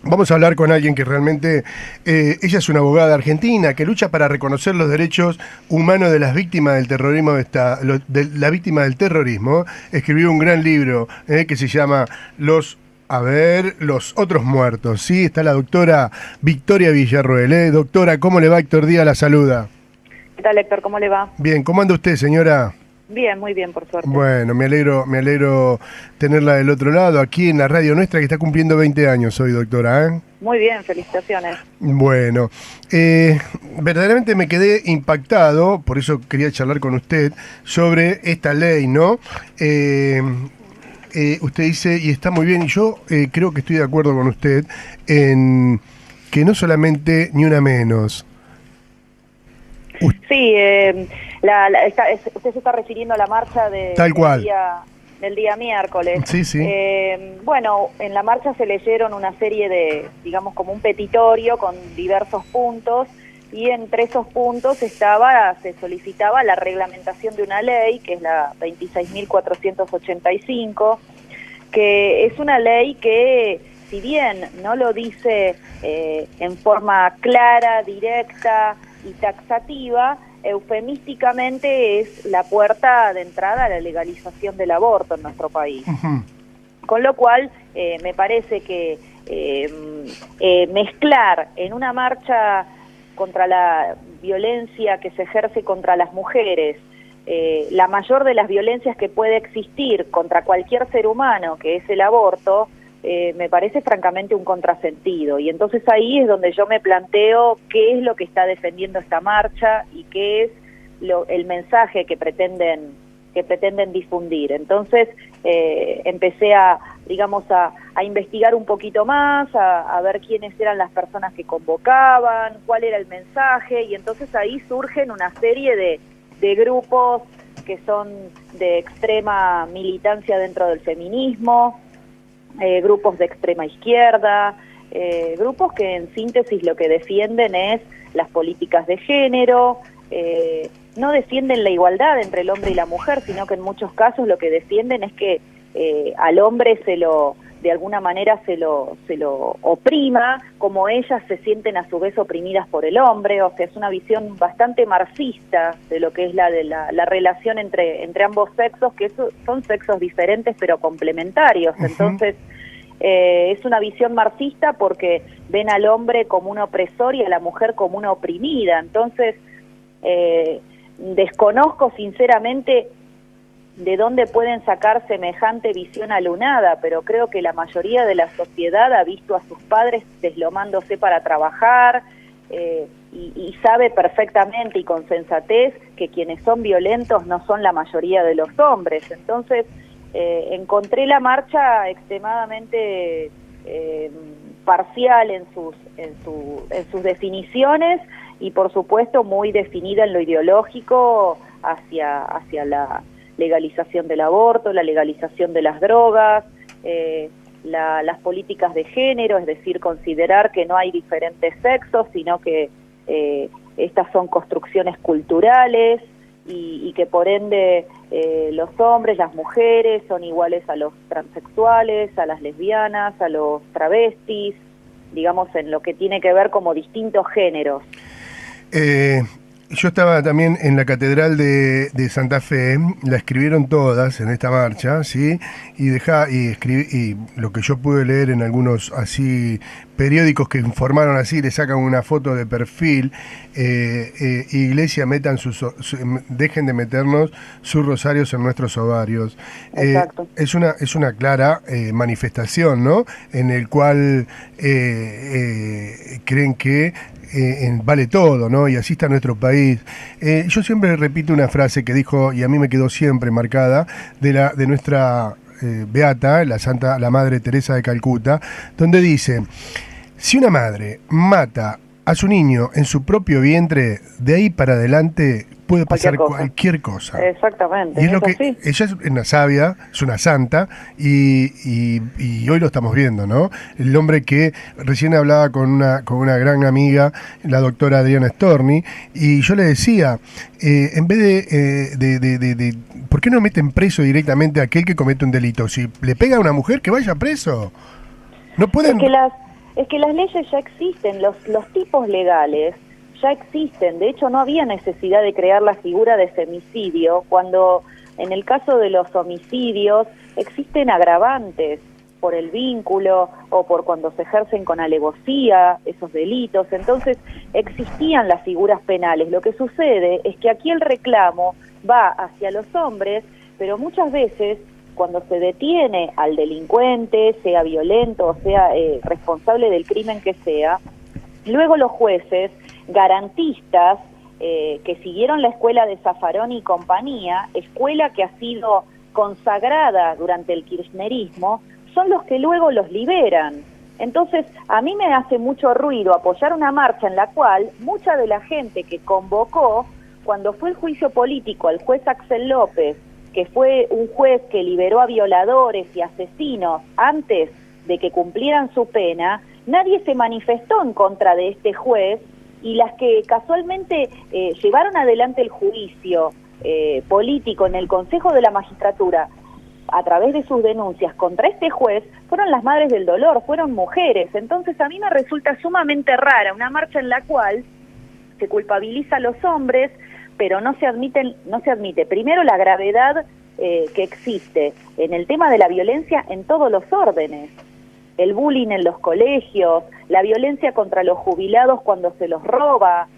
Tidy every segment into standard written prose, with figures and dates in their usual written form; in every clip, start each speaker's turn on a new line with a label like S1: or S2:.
S1: Vamos a hablar con alguien que realmente, ella es una abogada argentina que lucha para reconocer los derechos humanos de las víctimas del terrorismo, de la víctima del terrorismo. Escribió un gran libro que se llama Los otros muertos. Sí, está la doctora Victoria Villarroel. Doctora, ¿cómo le va? Héctor Díaz la saluda.
S2: ¿Qué tal, Héctor? ¿Cómo le va?
S1: Bien, ¿cómo anda usted, señora?
S2: Bien, muy bien, por suerte.
S1: Bueno, me alegro tenerla del otro lado, aquí en la radio nuestra, que está cumpliendo 20 años hoy, doctora, ¿eh?
S2: Muy bien, felicitaciones.
S1: Bueno, verdaderamente me quedé impactado, por eso quería charlar con usted, sobre esta ley, ¿no? Usted dice, y está muy bien, y yo creo que estoy de acuerdo con usted, en que no solamente ni una menos.
S2: Sí, usted se está refiriendo a la marcha
S1: Tal cual.
S2: del día miércoles.
S1: Sí, sí.
S2: Bueno, en la marcha se leyeron una serie de, digamos, como un petitorio con diversos puntos, y entre esos puntos se solicitaba la reglamentación de una ley, que es la 26.485, que es una ley que, si bien no lo dice en forma clara, directa y taxativa, eufemísticamente es la puerta de entrada a la legalización del aborto en nuestro país.
S1: Uh-huh.
S2: Con lo cual, me parece que mezclar en una marcha contra la violencia que se ejerce contra las mujeres, la mayor de las violencias que puede existir contra cualquier ser humano, que es el aborto, me parece francamente un contrasentido. Y entonces ahí es donde yo me planteo qué es lo que está defendiendo esta marcha y qué es el mensaje que pretenden difundir. Entonces empecé a investigar un poquito más, a ver quiénes eran las personas que convocaban, cuál era el mensaje, y entonces ahí surgen una serie de grupos que son de extrema militancia dentro del feminismo, grupos de extrema izquierda, grupos que en síntesis lo que defienden es las políticas de género, no defienden la igualdad entre el hombre y la mujer, sino que en muchos casos lo que defienden es que al hombre de alguna manera se lo oprima, como ellas se sienten a su vez oprimidas por el hombre. O sea, es una visión bastante marxista de lo que es la relación entre ambos sexos, que son sexos diferentes pero complementarios. Uh-huh. Entonces, es una visión marxista porque ven al hombre como un opresor y a la mujer como una oprimida. Entonces, desconozco sinceramente de dónde pueden sacar semejante visión alunada, pero creo que la mayoría de la sociedad ha visto a sus padres deslomándose para trabajar, y sabe perfectamente y con sensatez que quienes son violentos no son la mayoría de los hombres. Entonces, encontré la marcha extremadamente parcial en sus definiciones, y por supuesto muy definida en lo ideológico hacia la legalización del aborto, la legalización de las drogas, las políticas de género, es decir, considerar que no hay diferentes sexos, sino que estas son construcciones culturales, y que por ende los hombres, las mujeres son iguales a los transexuales, a las lesbianas, a los travestis, digamos, en lo que tiene que ver como distintos géneros.
S1: Yo estaba también en la Catedral de Santa Fe, la escribieron todas en esta marcha, ¿sí? Y lo que yo pude leer en algunos así periódicos que informaron así, le sacan una foto de perfil, Iglesia, dejen de meternos sus rosarios en nuestros ovarios.
S2: Exacto.
S1: Es una clara manifestación, ¿no? En el cual creen que vale todo, ¿no? Y así está nuestro país. Yo siempre repito una frase que dijo, y a mí me quedó siempre marcada, de nuestra beata, la Madre Teresa de Calcuta, donde dice: si una madre mata a su niño en su propio vientre, de ahí para adelante puede pasar cualquier cosa.
S2: Exactamente.
S1: Y es lo que ella es una sabia, es una santa, y hoy lo estamos viendo, ¿no? El hombre que recién hablaba con una gran amiga, la doctora Adriana Storni, y yo le decía, en vez de ¿por qué no meten preso directamente a aquel que comete un delito? Si le pega a una mujer, que vaya preso. No pueden.
S2: Es que Es que las leyes ya existen, los tipos legales ya existen. De hecho, no había necesidad de crear la figura de femicidio, cuando en el caso de los homicidios existen agravantes por el vínculo o por cuando se ejercen con alevosía esos delitos. Entonces, existían las figuras penales. Lo que sucede es que aquí el reclamo va hacia los hombres, pero muchas veces cuando se detiene al delincuente, sea violento o sea responsable del crimen que sea, luego los jueces, garantistas, que siguieron la escuela de Zaffaroni y compañía, escuela que ha sido consagrada durante el kirchnerismo, son los que luego los liberan. Entonces, a mí me hace mucho ruido apoyar una marcha en la cual mucha de la gente que convocó, cuando fue el juicio político al juez Axel López, que fue un juez que liberó a violadores y asesinos antes de que cumplieran su pena, nadie se manifestó en contra de este juez, y las que casualmente llevaron adelante el juicio político en el Consejo de la Magistratura a través de sus denuncias contra este juez fueron las madres del dolor, fueron mujeres. Entonces a mí me resulta sumamente rara una marcha en la cual se culpabiliza a los hombres, pero no se admite primero la gravedad que existe en el tema de la violencia en todos los órdenes. El bullying en los colegios, la violencia contra los jubilados cuando se los roba,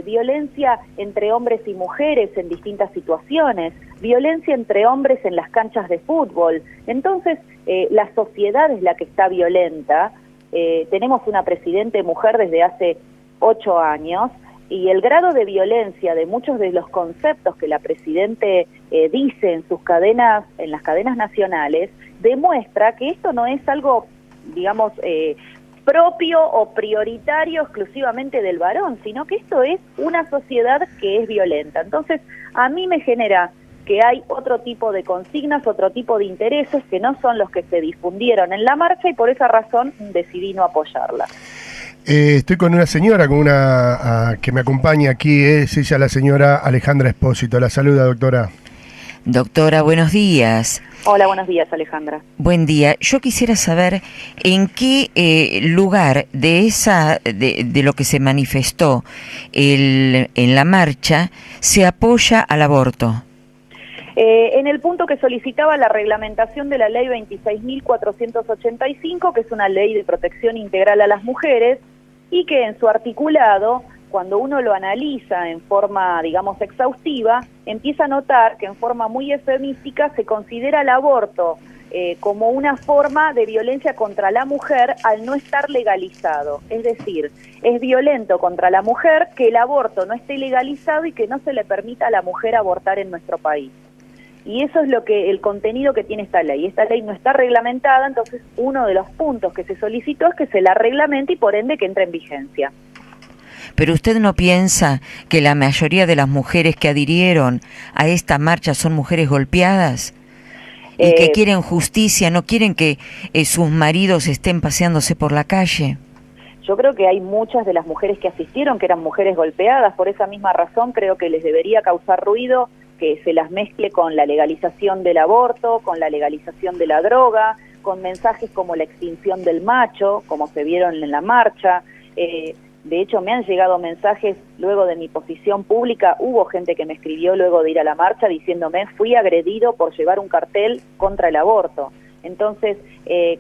S2: violencia entre hombres y mujeres en distintas situaciones, violencia entre hombres en las canchas de fútbol. Entonces, la sociedad es la que está violenta. Tenemos una presidente mujer desde hace 8 años, y el grado de violencia de muchos de los conceptos que la presidente dice en sus cadenas, en las cadenas nacionales, demuestra que esto no es algo, digamos, propio o prioritario exclusivamente del varón, sino que esto es una sociedad que es violenta. Entonces, a mí me genera que hay otro tipo de consignas, otro tipo de intereses que no son los que se difundieron en la marcha, y por esa razón decidí no apoyarla.
S1: Estoy con una señora, que me acompaña aquí, es ella la señora Alejandra Espósito. La saluda, doctora.
S3: Doctora, buenos días.
S2: Hola, buenos días, Alejandra.
S3: Buen día. Yo quisiera saber en qué lugar de lo que se manifestó en la marcha se apoya al aborto.
S2: En el punto que solicitaba la reglamentación de la ley 26.485, que es una ley de protección integral a las mujeres, y que en su articulado, cuando uno lo analiza en forma, digamos, exhaustiva, empieza a notar que en forma muy eufemística se considera el aborto como una forma de violencia contra la mujer al no estar legalizado. Es decir, es violento contra la mujer que el aborto no esté legalizado y que no se le permita a la mujer abortar en nuestro país. Y eso es el contenido que tiene esta ley. Esta ley no está reglamentada, entonces uno de los puntos que se solicitó es que se la reglamente y por ende que entre en vigencia.
S3: Pero usted no piensa que la mayoría de las mujeres que adhirieron a esta marcha son mujeres golpeadas y que quieren justicia, no quieren que sus maridos estén paseándose por la calle.
S2: Yo creo que hay muchas de las mujeres que asistieron que eran mujeres golpeadas. Por esa misma razón creo que les debería causar ruido que se las mezcle con la legalización del aborto, con la legalización de la droga, con mensajes como la extinción del macho, como se vieron en la marcha. De hecho, me han llegado mensajes luego de mi posición pública. Hubo gente que me escribió luego de ir a la marcha diciéndome: fui agredido por llevar un cartel contra el aborto. Entonces,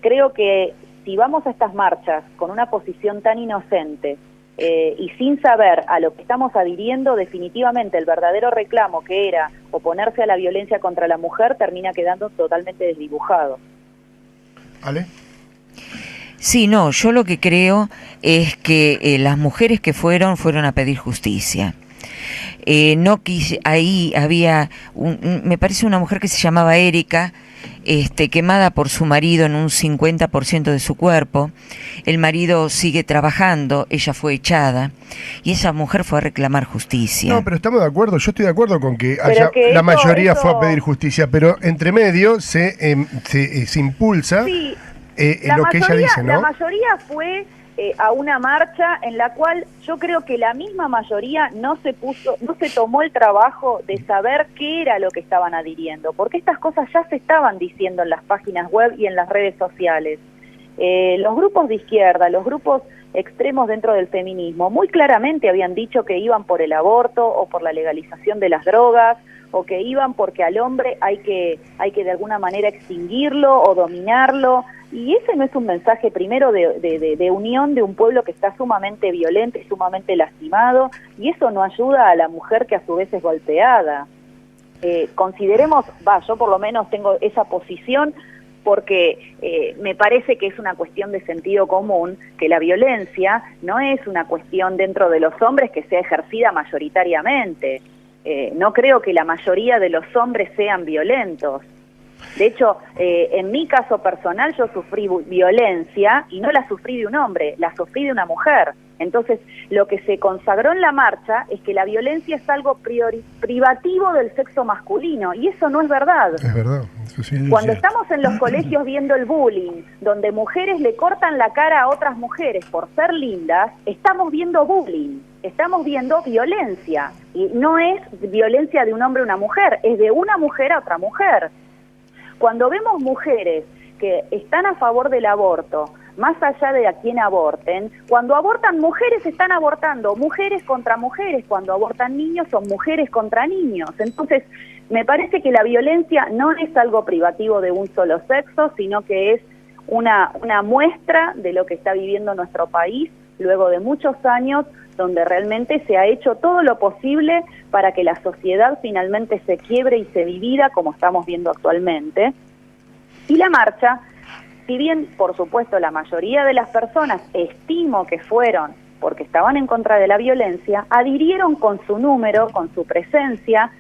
S2: creo que si vamos a estas marchas con una posición tan inocente, y sin saber a lo que estamos adhiriendo, definitivamente el verdadero reclamo, que era oponerse a la violencia contra la mujer, termina quedando totalmente desdibujado.
S1: ¿Ale?
S3: Sí, no, yo lo que creo es que las mujeres que fueron a pedir justicia. Ahí había, me parece una mujer que se llamaba Erika, quemada por su marido en un 50% de su cuerpo. El marido sigue trabajando, ella fue echada y esa mujer fue a reclamar justicia.
S1: No, pero estamos de acuerdo, yo estoy de acuerdo con que la mayoría fue a pedir justicia, pero entre medio se impulsa
S2: sí,
S1: lo que ella dice, ¿no?
S2: La mayoría fue a una marcha en la cual yo creo que la misma mayoría no se tomó el trabajo de saber qué era lo que estaban adhiriendo, porque estas cosas ya se estaban diciendo en las páginas web y en las redes sociales. Los grupos de izquierda, los grupos extremos dentro del feminismo, muy claramente habían dicho que iban por el aborto o por la legalización de las drogas, o que iban porque al hombre hay que de alguna manera extinguirlo o dominarlo, y ese no es un mensaje primero de unión de un pueblo que está sumamente violento y sumamente lastimado, y eso no ayuda a la mujer que a su vez es golpeada. Consideremos, yo por lo menos tengo esa posición, porque me parece que es una cuestión de sentido común, que la violencia no es una cuestión dentro de los hombres que sea ejercida mayoritariamente. No creo que la mayoría de los hombres sean violentos. De hecho, en mi caso personal yo sufrí violencia y no la sufrí de un hombre, la sufrí de una mujer. Entonces, lo que se consagró en la marcha es que la violencia es algo privativo del sexo masculino, y eso no es verdad.
S1: Es verdad. Eso sí es
S2: Cuando
S1: cierto.
S2: estamos en los colegios viendo el bullying, donde mujeres le cortan la cara a otras mujeres por ser lindas, estamos viendo bullying, estamos viendo violencia, y no es violencia de un hombre a una mujer, es de una mujer a otra mujer. Cuando vemos mujeres que están a favor del aborto, más allá de a quién aborten, cuando abortan mujeres están abortando mujeres contra mujeres, cuando abortan niños son mujeres contra niños. Entonces, me parece que la violencia no es algo privativo de un solo sexo, sino que es una muestra de lo que está viviendo nuestro país luego de muchos años, donde realmente se ha hecho todo lo posible para que la sociedad finalmente se quiebre y se divida como estamos viendo actualmente. Y la marcha, si bien, por supuesto, la mayoría de las personas, estimo que fueron porque estaban en contra de la violencia, adhirieron con su número, con su presencia,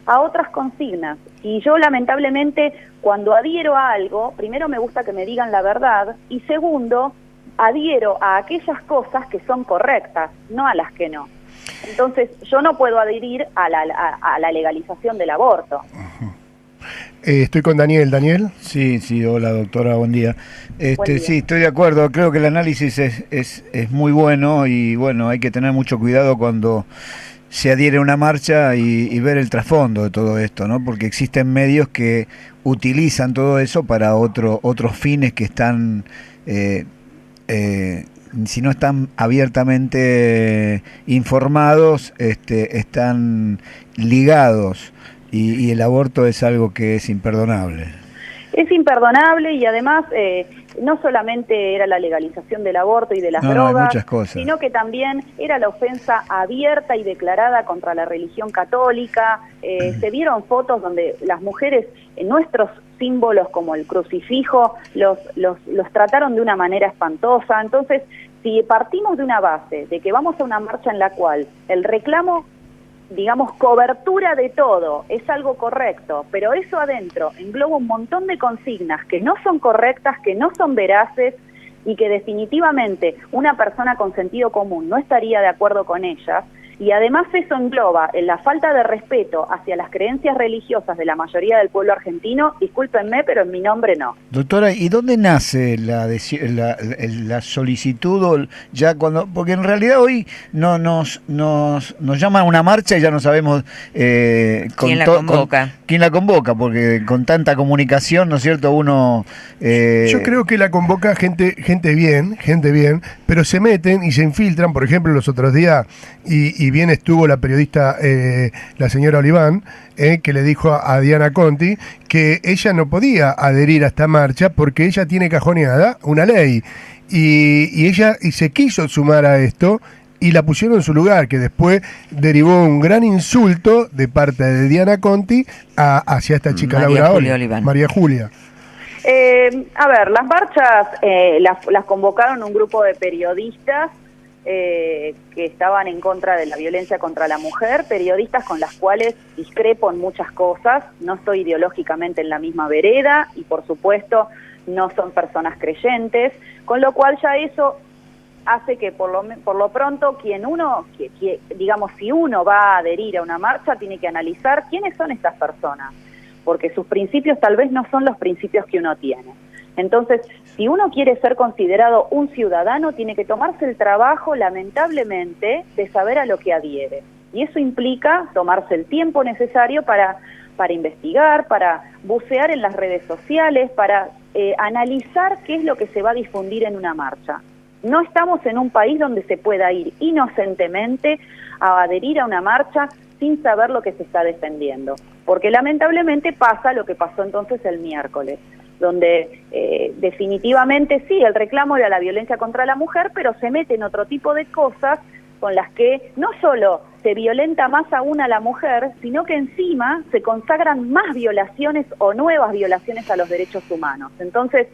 S2: a otras consignas. Y yo, lamentablemente, cuando adhiero a algo, primero me gusta que me digan la verdad, y segundo, adhiero a aquellas cosas que son correctas, no a las que no. Entonces, yo no puedo adherir a la legalización del aborto.
S1: Estoy con Daniel. ¿Daniel?
S4: Sí, hola doctora, buen día.
S2: Buen día.
S4: Sí, estoy de acuerdo, creo que el análisis es muy bueno y bueno, hay que tener mucho cuidado cuando se adhiere a una marcha y ver el trasfondo de todo esto, ¿no? Porque existen medios que utilizan todo eso para otros fines que están, si no están abiertamente informados, están ligados. Y el aborto es algo que es imperdonable.
S2: Es imperdonable y además no solamente era la legalización del aborto y de las drogas,
S4: hay muchas cosas,
S2: sino que también era la ofensa abierta y declarada contra la religión católica. Se vieron fotos donde las mujeres, nuestros símbolos como el crucifijo, los trataron de una manera espantosa. Entonces, si partimos de una base de que vamos a una marcha en la cual el reclamo, digamos, cobertura de todo, es algo correcto, pero eso adentro engloba un montón de consignas que no son correctas, que no son veraces y que definitivamente una persona con sentido común no estaría de acuerdo con ellas, y además eso engloba en la falta de respeto hacia las creencias religiosas de la mayoría del pueblo argentino. Discúlpenme, pero en mi nombre no.
S4: Doctora, ¿y dónde nace la solicitud? Ya cuando, porque en realidad hoy nos llaman a una marcha y ya no sabemos
S3: ¿Quién la convoca?
S4: quién la convoca, porque con tanta comunicación, ¿no es cierto? Uno...
S1: Yo creo que la convoca gente bien, pero se meten y se infiltran. Por ejemplo, los otros días, y bien estuvo la periodista, la señora Oliván, que le dijo a Diana Conti que ella no podía adherir a esta marcha porque ella tiene cajoneada una ley, y ella se quiso sumar a esto y la pusieron en su lugar, que después derivó un gran insulto de parte de Diana Conti hacia esta chica Laura Oliván, María Julia.
S2: A ver, las marchas las convocaron un grupo de periodistas que estaban en contra de la violencia contra la mujer, periodistas con las cuales discrepo en muchas cosas, no estoy ideológicamente en la misma vereda y por supuesto no son personas creyentes, con lo cual ya eso hace que por lo pronto digamos, si uno va a adherir a una marcha, tiene que analizar quiénes son estas personas, porque sus principios tal vez no son los principios que uno tiene. Entonces, si uno quiere ser considerado un ciudadano, tiene que tomarse el trabajo, lamentablemente, de saber a lo que adhiere. Y eso implica tomarse el tiempo necesario para investigar, para bucear en las redes sociales, para analizar qué es lo que se va a difundir en una marcha. No estamos en un país donde se pueda ir inocentemente a adherir a una marcha sin saber lo que se está defendiendo, porque lamentablemente pasa lo que pasó entonces el miércoles, donde definitivamente sí, el reclamo era la violencia contra la mujer, pero se meten otro tipo de cosas con las que no solo se violenta más aún a la mujer, sino que encima se consagran más violaciones o nuevas violaciones a los derechos humanos. Entonces,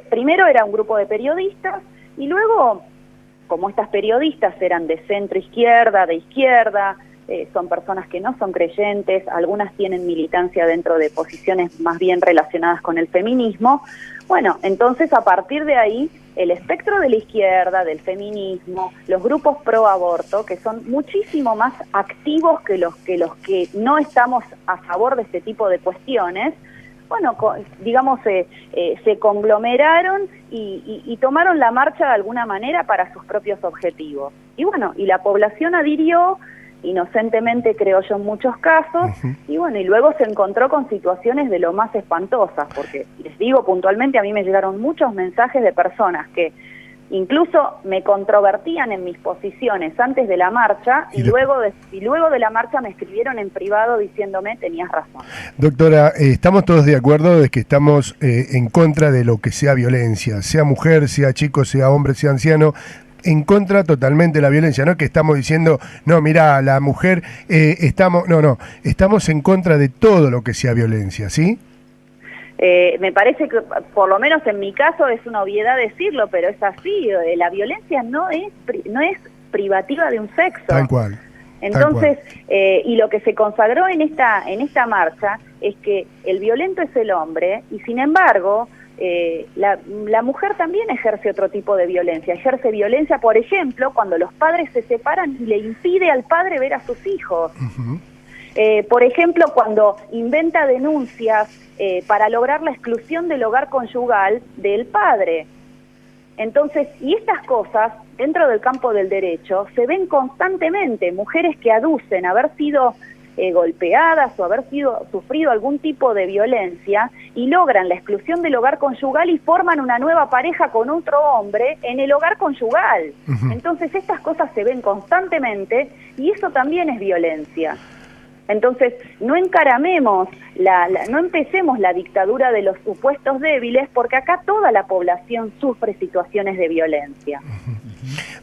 S2: primero era un grupo de periodistas y luego, como estas periodistas eran de centro izquierda, de izquierda, son personas que no son creyentes, algunas tienen militancia dentro de posiciones más bien relacionadas con el feminismo. Bueno, entonces a partir de ahí, el espectro de la izquierda, del feminismo, los grupos pro aborto, que son muchísimo más activos que los que no estamos a favor de este tipo de cuestiones, bueno, digamos, se conglomeraron y tomaron la marcha de alguna manera para sus propios objetivos. Y bueno, y la población adhirió, inocentemente creo yo en muchos casos, y bueno, y luego se encontró con situaciones de lo más espantosas, porque les digo puntualmente, a mí me llegaron muchos mensajes de personas que incluso me controvertían en mis posiciones antes de la marcha y luego de la marcha me escribieron en privado diciéndome tenías razón.
S1: Doctora, estamos todos de acuerdo de que estamos en contra de lo que sea violencia, sea mujer, sea chico, sea hombre, sea anciano, en contra totalmente de la violencia, no que estamos diciendo, no, mirá, la mujer, estamos en contra de todo lo que sea violencia, ¿sí?
S2: Me parece que, por lo menos en mi caso, es una obviedad decirlo, pero es así, la violencia no es privativa de un sexo.
S1: Tal cual.
S2: Entonces, y lo que se consagró en esta marcha es que el violento es el hombre, y sin embargo, la mujer también ejerce otro tipo de violencia. Ejerce violencia, por ejemplo, cuando los padres se separan y le impide al padre ver a sus hijos. Por ejemplo, cuando inventa denuncias para lograr la exclusión del hogar conyugal del padre. Entonces, y estas cosas, dentro del campo del derecho, se ven constantemente. Mujeres que aducen haber sido golpeadas o haber sufrido algún tipo de violencia y logran la exclusión del hogar conyugal y forman una nueva pareja con otro hombre en el hogar conyugal. Entonces estas cosas se ven constantemente y eso también es violencia. Entonces no encaramemos, no empecemos la dictadura de los supuestos débiles, porque acá toda la población sufre situaciones de violencia.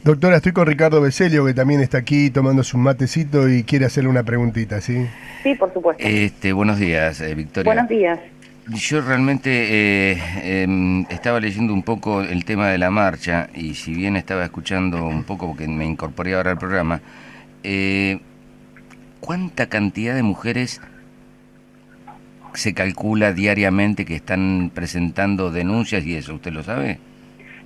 S1: Doctora, estoy con Ricardo Beselio, que también está aquí tomándose un matecito y quiere hacerle una preguntita, ¿sí?
S2: Sí, por supuesto.
S5: Buenos días, Victoria.
S2: Buenos días.
S5: Yo realmente estaba leyendo un poco el tema de la marcha, y si bien estaba escuchando un poco, porque me incorporé ahora al programa, ¿cuánta cantidad de mujeres se calcula diariamente que están presentando denuncias y eso? ¿Usted lo sabe?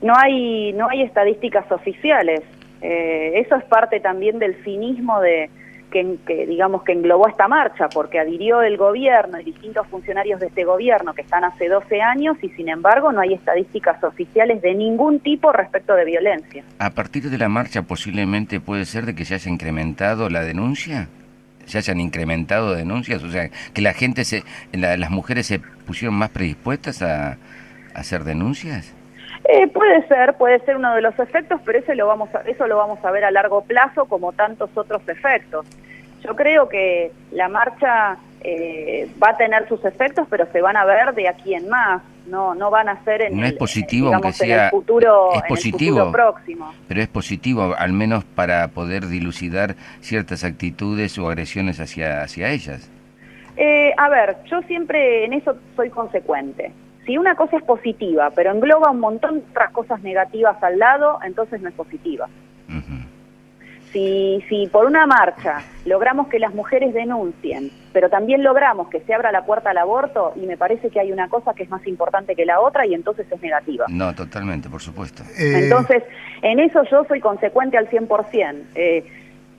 S2: No hay estadísticas oficiales. Eso es parte también del cinismo que digamos que englobó esta marcha, porque adhirió el gobierno y distintos funcionarios de este gobierno que están hace 12 años y sin embargo no hay estadísticas oficiales de ningún tipo respecto de violencia.
S5: ¿A partir de la marcha posiblemente puede ser de que se haya incrementado la denuncia? ¿Se hayan incrementado denuncias? O sea, que la gente, las mujeres se pusieron más predispuestas a hacer denuncias.
S2: Puede ser uno de los efectos, pero eso lo vamos a ver a largo plazo, como tantos otros efectos. Yo creo que la marcha va a tener sus efectos, pero se van a ver de aquí en más. No van a ser en
S5: el
S2: futuro próximo.
S5: Pero es positivo, al menos para poder dilucidar ciertas actitudes o agresiones hacia ellas.
S2: A ver, yo siempre en eso soy consecuente. Si una cosa es positiva, pero engloba un montón de otras cosas negativas al lado, entonces no es positiva. Si por una marcha logramos que las mujeres denuncien, pero también logramos que se abra la puerta al aborto, y me parece que hay una cosa que es más importante que la otra, y entonces es negativa.
S5: No, totalmente, por supuesto.
S2: Entonces, en eso yo soy consecuente al 100%.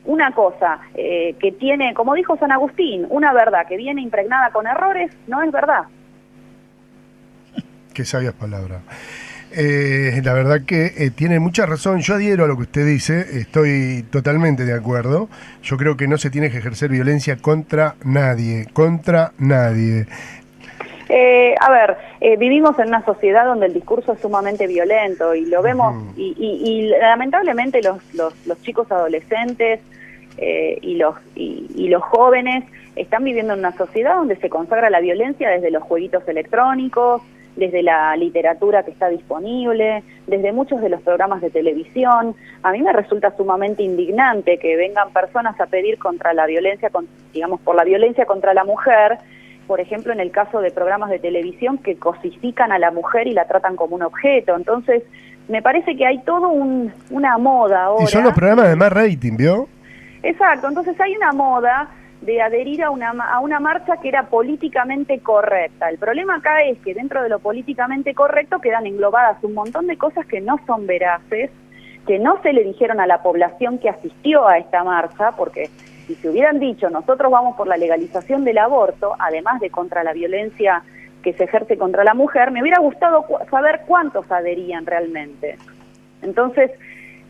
S2: Una cosa que tiene, como dijo San Agustín, una verdad que viene impregnada con errores, no es verdad.
S1: Qué sabias palabras. La verdad que tiene mucha razón. Yo adhiero a lo que usted dice, estoy totalmente de acuerdo. Yo creo que no se tiene que ejercer violencia contra nadie,
S2: Vivimos en una sociedad donde el discurso es sumamente violento y lo vemos, y lamentablemente los chicos adolescentes y los jóvenes están viviendo en una sociedad donde se consagra la violencia desde los jueguitos electrónicos, desde la literatura que está disponible, desde muchos de los programas de televisión. A mí me resulta sumamente indignante que vengan personas a pedir contra la violencia, por la violencia contra la mujer, por ejemplo, en el caso de programas de televisión que cosifican a la mujer y la tratan como un objeto. Entonces, me parece que hay todo una moda ahora.
S1: Y son los programas de más rating, ¿vio?
S2: Exacto, entonces hay una moda de adherir a una marcha que era políticamente correcta. El problema acá es que dentro de lo políticamente correcto quedan englobadas un montón de cosas que no son veraces, que no se le dijeron a la población que asistió a esta marcha, porque si se hubieran dicho nosotros vamos por la legalización del aborto, además de contra la violencia que se ejerce contra la mujer, me hubiera gustado saber cuántos adherían realmente. Entonces,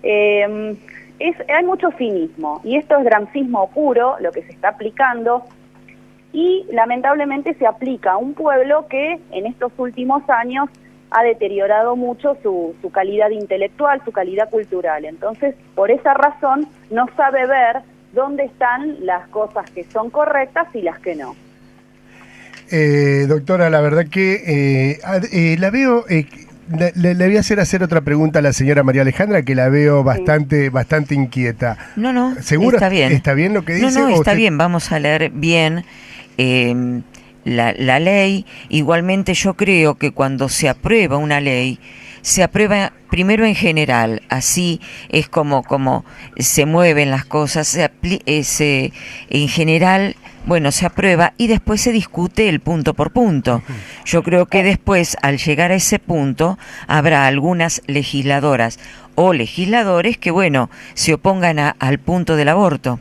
S2: hay mucho cinismo, y esto es gramscismo puro, lo que se está aplicando, y lamentablemente se aplica a un pueblo que en estos últimos años ha deteriorado mucho su calidad intelectual, su calidad cultural. Entonces, por esa razón, no sabe ver dónde están las cosas que son correctas y las que no.
S1: Doctora, la verdad que la veo... Le voy a hacer otra pregunta a la señora María Alejandra, que la veo bastante inquieta.
S3: No,
S1: ¿Segura?
S3: Está bien.
S1: ¿Está bien lo que dice?
S3: No, está bien, vamos a leer bien la ley. Igualmente yo creo que cuando se aprueba una ley, se aprueba primero en general, así es como se mueven las cosas, en general, bueno, se aprueba y después se discute el punto por punto. Yo creo que después, al llegar a ese punto, habrá algunas legisladoras o legisladores que, bueno, se opongan al punto del aborto.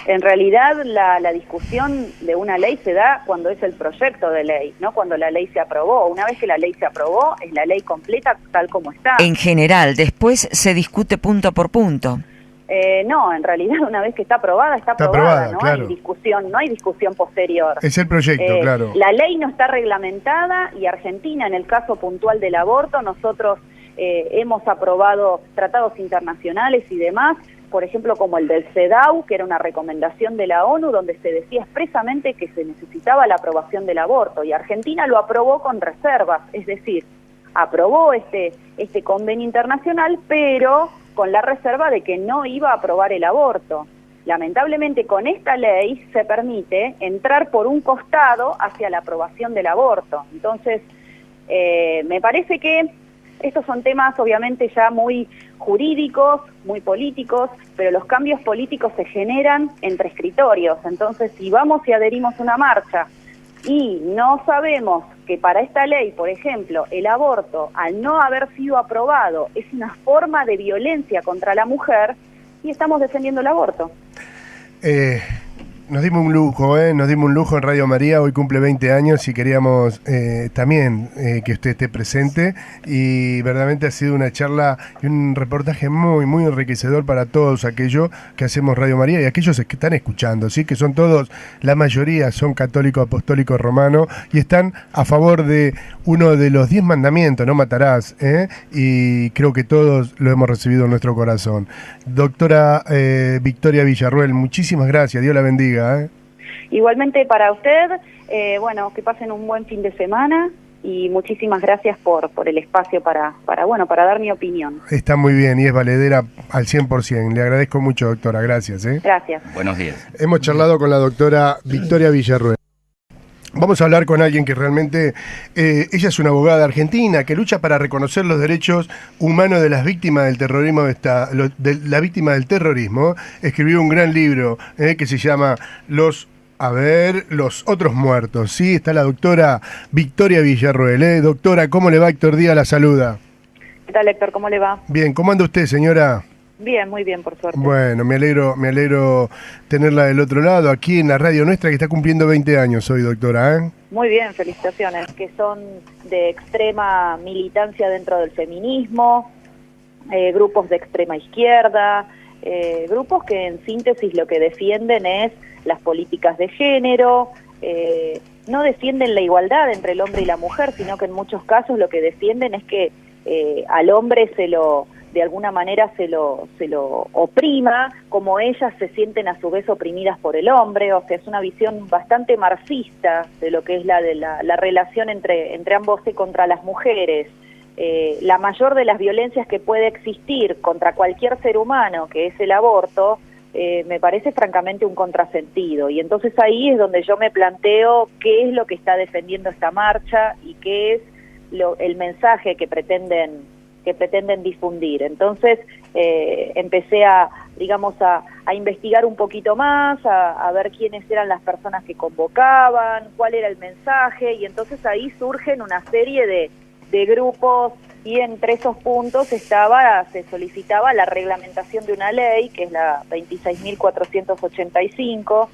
S2: En realidad la discusión de una ley se da cuando es el proyecto de ley, no cuando la ley se aprobó. Una vez que la ley se aprobó, es la ley completa tal como está.
S3: En general, después se discute punto por punto.
S2: No, en realidad una vez que está aprobada, está aprobada, no claro. No hay discusión posterior.
S1: Es el proyecto, claro.
S2: La ley no está reglamentada y Argentina, en el caso puntual del aborto, nosotros hemos aprobado tratados internacionales y demás, por ejemplo, como el del CEDAW, que era una recomendación de la ONU, donde se decía expresamente que se necesitaba la aprobación del aborto, y Argentina lo aprobó con reservas, es decir, aprobó este convenio internacional, pero con la reserva de que no iba a aprobar el aborto. Lamentablemente, con esta ley se permite entrar por un costado hacia la aprobación del aborto. Entonces, me parece que estos son temas obviamente ya muy jurídicos, muy políticos, pero los cambios políticos se generan entre escritorios. Entonces, si vamos y adherimos a una marcha y no sabemos que para esta ley, por ejemplo, el aborto, al no haber sido aprobado, es una forma de violencia contra la mujer, y estamos defendiendo el aborto.
S1: Nos dimos un lujo, nos dimos un lujo en Radio María, hoy cumple 20 años y queríamos también que usted esté presente, y verdaderamente ha sido una charla y un reportaje muy enriquecedor para todos aquellos que hacemos Radio María y aquellos que están escuchando, ¿sí? Que son todos, la mayoría son católicos, apostólicos, romanos, y están a favor de uno de los 10 mandamientos, no matarás, y creo que todos lo hemos recibido en nuestro corazón. Doctora Victoria Villarruel, muchísimas gracias, Dios la bendiga.
S2: Igualmente para usted, que pasen un buen fin de semana y muchísimas gracias por el espacio para dar mi opinión.
S1: Está muy bien y es valedera al 100%. Le agradezco mucho, doctora. Gracias.
S2: Gracias.
S5: Buenos días.
S1: Hemos charlado con la doctora Victoria Villarruel. Vamos a hablar con alguien que realmente, ella es una abogada argentina que lucha para reconocer los derechos humanos de las víctimas del terrorismo, la víctima del terrorismo. Escribió un gran libro que se llama Los otros muertos. Sí, está la doctora Victoria Villarruel. Doctora, ¿cómo le va? Héctor Díaz la saluda.
S2: ¿Qué tal, Héctor? ¿Cómo le va?
S1: Bien, ¿cómo anda usted, señora?
S2: Bien, muy bien, por suerte.
S1: Bueno, me alegro tenerla del otro lado, aquí en la radio nuestra, que está cumpliendo 20 años hoy, doctora.
S2: Muy bien, felicitaciones, que son de extrema militancia dentro del feminismo, grupos de extrema izquierda, grupos que en síntesis lo que defienden es las políticas de género, no defienden la igualdad entre el hombre y la mujer, sino que en muchos casos lo que defienden es que al hombre de alguna manera se lo oprima, como ellas se sienten a su vez oprimidas por el hombre. O sea, es una visión bastante marxista de lo que es la relación entre ambos y contra las mujeres. La mayor de las violencias que puede existir contra cualquier ser humano, que es el aborto, me parece francamente un contrasentido. Y entonces ahí es donde yo me planteo qué es lo que está defendiendo esta marcha y qué es el mensaje que pretenden difundir. Entonces empecé a investigar un poquito más, a ver quiénes eran las personas que convocaban, cuál era el mensaje, y entonces ahí surgen una serie de grupos, y entre esos puntos se solicitaba la reglamentación de una ley, que es la 26.485,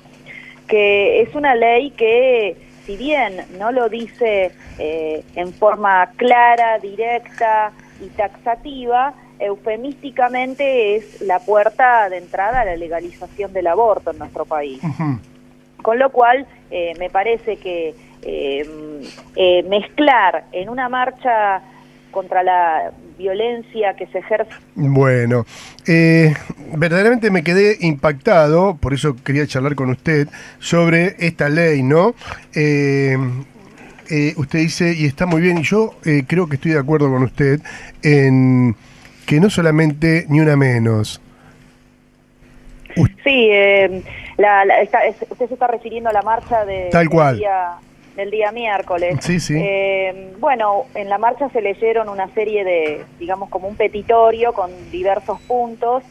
S2: que es una ley que, si bien no lo dice en forma clara, directa y taxativa, eufemísticamente es la puerta de entrada a la legalización del aborto en nuestro país.
S1: Ujú.
S2: Con lo cual, me parece que mezclar en una marcha contra la violencia que se ejerce...
S1: Bueno, verdaderamente me quedé impactado, por eso quería charlar con usted sobre esta ley, ¿no? Usted dice, y está muy bien, y yo creo que estoy de acuerdo con usted, en que no solamente ni una menos.
S2: Sí, usted se está refiriendo a la marcha
S1: Tal cual.
S2: del día miércoles.
S1: Sí, sí.
S2: Bueno, en la marcha se leyeron una serie de, digamos, como un petitorio con diversos puntos,